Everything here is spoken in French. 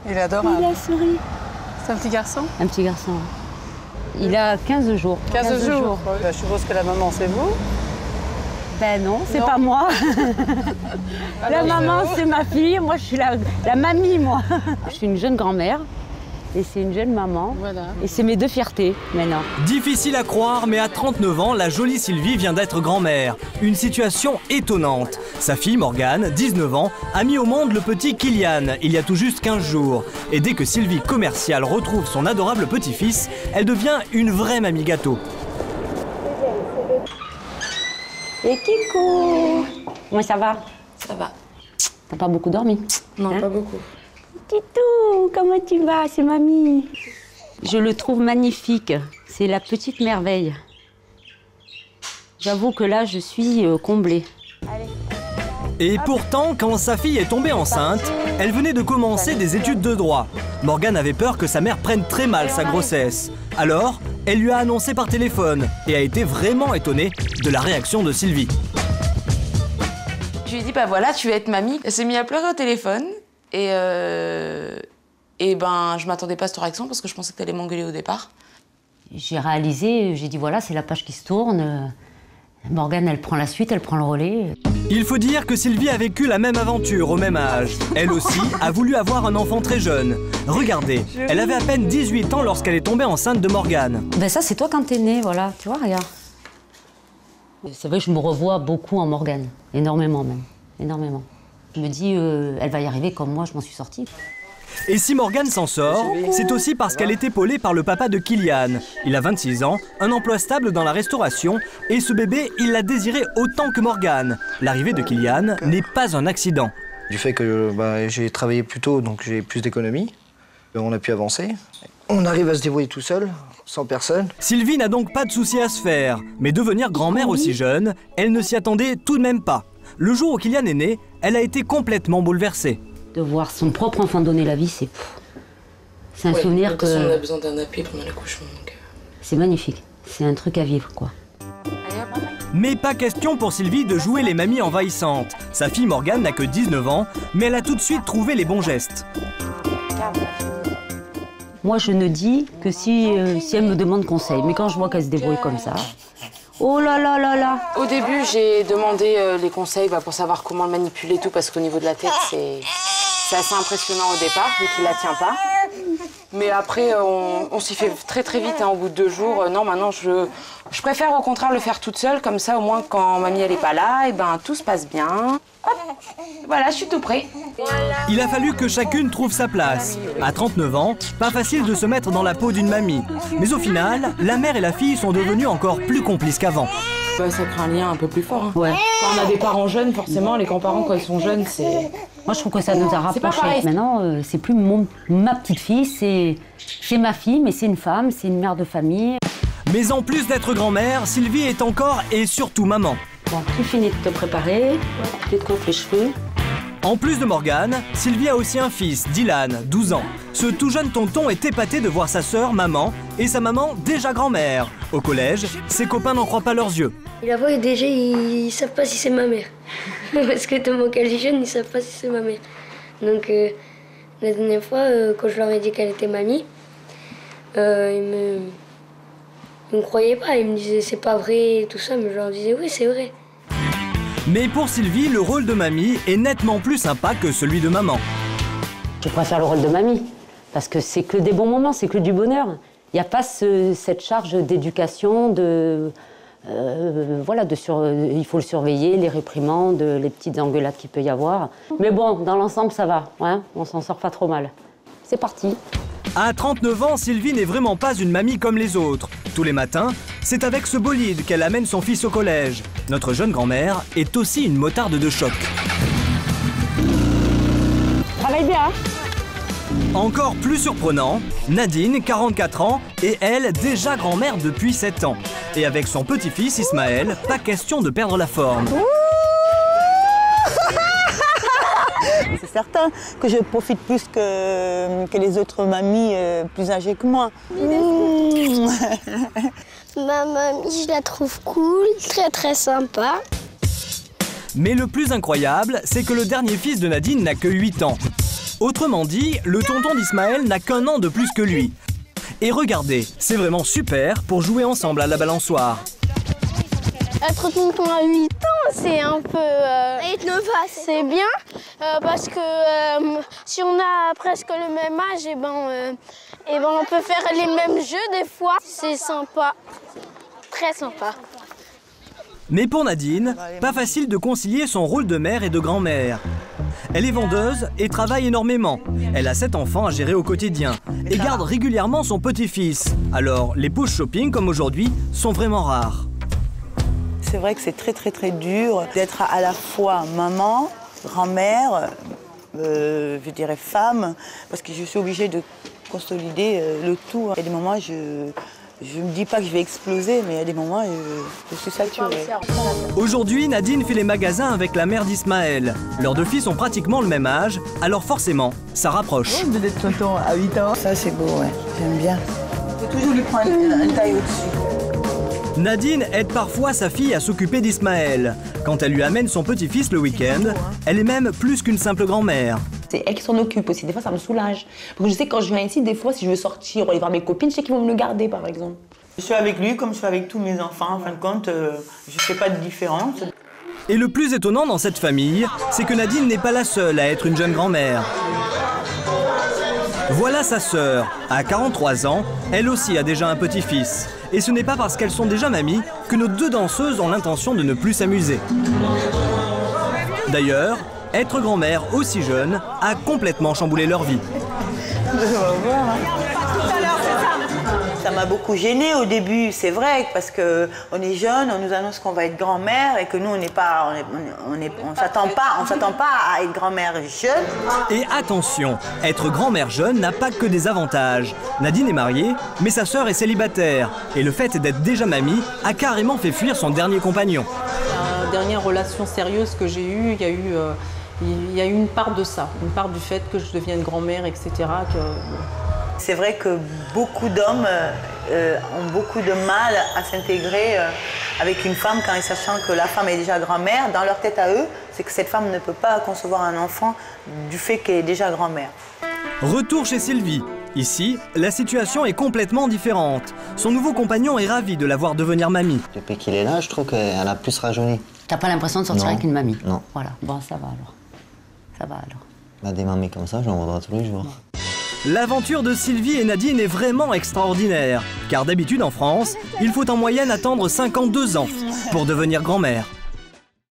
Il est adorable. Il a souri. C'est un petit garçon? Un petit garçon. Il a 15 jours. 15 jours. Je suppose que la maman, c'est vous? Ben non, c'est pas moi. La maman, c'est ma fille. Moi, je suis la mamie, moi. Je suis une jeune grand-mère. Et c'est une jeune maman. Voilà. Et c'est mes deux fiertés, maintenant. Difficile à croire, mais à 39 ans, la jolie Sylvie vient d'être grand-mère. Une situation étonnante. Sa fille, Morgane, 19 ans, a mis au monde le petit Kylian, il y a tout juste 15 jours. Et dès que Sylvie, commerciale, retrouve son adorable petit-fils, elle devient une vraie mamie gâteau. Et Kiko! Comment ça va? Ça va. T'as pas beaucoup dormi? Non, hein? pas beaucoup. Titou, comment tu vas? C'est mamie. Je le trouve magnifique. C'est la petite merveille. J'avoue que là, je suis comblée. Et pourtant, quand sa fille est tombée enceinte, elle venait de commencer des études de droit. Morgane avait peur que sa mère prenne très mal sa grossesse. Alors, elle lui a annoncé par téléphone et a été vraiment étonnée de la réaction de Sylvie. Je lui ai dit, bah voilà, tu vas être mamie. Elle s'est mise à pleurer au téléphone. Et ben, je m'attendais pas à cette réaction parce que je pensais que t'allais m'engueuler au départ. J'ai réalisé, j'ai dit voilà, c'est la page qui se tourne. Morgane, elle prend la suite, elle prend le relais. Il faut dire que Sylvie a vécu la même aventure au même âge. Elle aussi a voulu avoir un enfant très jeune. Regardez, elle avait à peine 18 ans lorsqu'elle est tombée enceinte de Morgane. Ben ça, c'est toi quand t'es née, voilà. Tu vois, regarde. C'est vrai que je me revois beaucoup en Morgane. Énormément même. Énormément. Je me dis, elle va y arriver comme moi, je m'en suis sortie. Et si Morgane s'en sort, c'est aussi parce qu'elle est épaulée par le papa de Kylian. Il a 26 ans, un emploi stable dans la restauration, et ce bébé, il l'a désiré autant que Morgane. L'arrivée de Kylian n'est pas un accident. Du fait que j'ai travaillé plus tôt, donc j'ai plus d'économies, on a pu avancer. On arrive à se débrouiller tout seul, sans personne. Sylvie n'a donc pas de souci à se faire, mais devenir grand-mère aussi jeune, elle ne s'y attendait tout de même pas. Le jour où Kylian est né, elle a été complètement bouleversée. De voir son propre enfant donner la vie, c'est un souvenir que... On a besoin d'un appui pendant l'accouchement. C'est magnifique. C'est un truc à vivre, quoi. Mais pas question pour Sylvie de jouer les mamies envahissantes. Sa fille Morgane n'a que 19 ans, mais elle a tout de suite trouvé les bons gestes. Moi, je ne dis que si elle me demande conseil. Mais quand je vois qu'elle se débrouille comme ça... Oh là là là là! Au début, j'ai demandé les conseils pour savoir comment le manipuler et tout, parce qu'au niveau de la tête, c'est assez impressionnant au départ, vu qu'il la tient pas. Mais après, on s'y fait très très vite, hein, au bout de 2 jours. Non, maintenant, je préfère au contraire le faire toute seule, comme ça, au moins, quand mamie elle est pas là, et ben tout se passe bien. Hop, voilà, je suis tout prêt. Il a fallu que chacune trouve sa place. À 39 ans, pas facile de se mettre dans la peau d'une mamie. Mais au final, la mère et la fille sont devenues encore plus complices qu'avant. Ça crée un lien un peu plus fort. Hein. Ouais. Quand on a des parents jeunes, forcément, les grands-parents, quand ils sont jeunes, c'est... Moi, je trouve que ça nous a rapprochés. Maintenant, c'est plus ma petite fille, c'est ma fille, mais c'est une femme, c'est une mère de famille. Mais en plus d'être grand-mère, Sylvie est encore et surtout maman. Bon, tu finis de te préparer, tu te coiffes les cheveux. En plus de Morgane, Sylvie a aussi un fils, Dylan, 12 ans. Ce tout jeune tonton est épaté de voir sa sœur, maman, et sa maman, déjà grand-mère. Au collège, ses copains n'en croient pas leurs yeux. Et là-bas, déjà, ils savent pas si c'est ma mère. Parce que tellement qu'elle est jeune, ils savent pas si c'est ma mère. Donc, la dernière fois, quand je leur ai dit qu'elle était mamie, ils me croyaient pas. Ils me disaient c'est pas vrai et tout ça, mais je leur disais oui, c'est vrai. Mais pour Sylvie, le rôle de mamie est nettement plus sympa que celui de maman. Je préfère le rôle de mamie, parce que c'est que des bons moments, c'est que du bonheur. Il n'y a pas cette charge d'éducation, voilà, il faut le surveiller, les réprimandes, les petites engueulades qu'il peut y avoir. Mais bon, dans l'ensemble, ça va, hein, on s'en sort pas trop mal. C'est parti. À 39 ans, Sylvie n'est vraiment pas une mamie comme les autres. Tous les matins, c'est avec ce bolide qu'elle amène son fils au collège. Notre jeune grand-mère est aussi une motarde de choc. Travaille bien. Encore plus surprenant, Nadine, 44 ans, et elle, déjà grand-mère depuis 7 ans. Et avec son petit-fils Ismaël, pas question de perdre la forme. C'est certain que je profite plus que les autres mamies plus âgées que moi. Ma mamie, je la trouve cool, très très sympa. Mais le plus incroyable, c'est que le dernier fils de Nadine n'a que 8 ans. Autrement dit, le tonton d'Ismaël n'a qu'1 an de plus que lui. Et regardez, c'est vraiment super pour jouer ensemble à la balançoire. Être tonton à 8 ans, c'est un peu... c'est bien, parce que si on a presque le même âge, on peut faire les mêmes jeux des fois. C'est sympa, très sympa. Mais pour Nadine, pas facile de concilier son rôle de mère et de grand-mère. Elle est vendeuse et travaille énormément. Elle a 7 enfants à gérer au quotidien et garde régulièrement son petit-fils. Alors, les pauses shopping comme aujourd'hui sont vraiment rares. C'est vrai que c'est très dur d'être à la fois maman, grand-mère, je dirais femme, parce que je suis obligée de consolider le tout. Il y a des moments, je ne me dis pas que je vais exploser, mais il y a des moments, je suis saturée. Aujourd'hui, Nadine fait les magasins avec la mère d'Ismaël. Leurs 2 filles ont pratiquement le même âge, alors forcément, ça rapproche. De d'être tonton à 8 ans. Ça, c'est beau, ouais. J'aime bien. Il faut toujours lui prendre une taille au-dessus. Nadine aide parfois sa fille à s'occuper d'Ismaël. Quand elle lui amène son petit-fils le week-end, elle est même plus qu'une simple grand-mère. C'est elle qui s'en occupe aussi. Des fois, ça me soulage. Parce que je sais que quand je viens ici, des fois, si je veux sortir ou aller voir mes copines, je sais qu'ils vont me le garder, par exemple. Je suis avec lui comme je suis avec tous mes enfants. En fin de compte, je ne fais pas de différence. Et le plus étonnant dans cette famille, c'est que Nadine n'est pas la seule à être une jeune grand-mère. Voilà sa sœur. À 43 ans, elle aussi a déjà un petit-fils. Et ce n'est pas parce qu'elles sont déjà mamies que nos 2 danseuses ont l'intention de ne plus s'amuser. D'ailleurs, être grand-mère aussi jeune a complètement chamboulé leur vie. Ça m'a beaucoup gênée au début, c'est vrai, parce qu'on est jeune, on nous annonce qu'on va être grand-mère et que nous, on s'attend pas à être grand-mère jeune. Et attention, être grand-mère jeune n'a pas que des avantages. Nadine est mariée, mais sa sœur est célibataire. Et le fait d'être déjà mamie a carrément fait fuir son dernier compagnon. La dernière relation sérieuse que j'ai eue, il y a eu une part de ça, une part du fait que je devienne grand-mère, etc. C'est vrai que beaucoup d'hommes ont beaucoup de mal à s'intégrer avec une femme quand ils sachant que la femme est déjà grand-mère. Dans leur tête à eux, c'est que cette femme ne peut pas concevoir un enfant du fait qu'elle est déjà grand-mère. Retour chez Sylvie. Ici, la situation est complètement différente. Son nouveau compagnon est ravi de la voir devenir mamie. Depuis qu'il est là, je trouve qu'elle a plus rajeuni. T'as pas l'impression de sortir avec une mamie? Non. Voilà, bon ça va alors. Ça va alors. Bah, des mamies comme ça, j'en voudrais tous les jours. L'aventure de Sylvie et Nadine est vraiment extraordinaire. Car d'habitude en France, il faut en moyenne attendre 52 ans pour devenir grand-mère.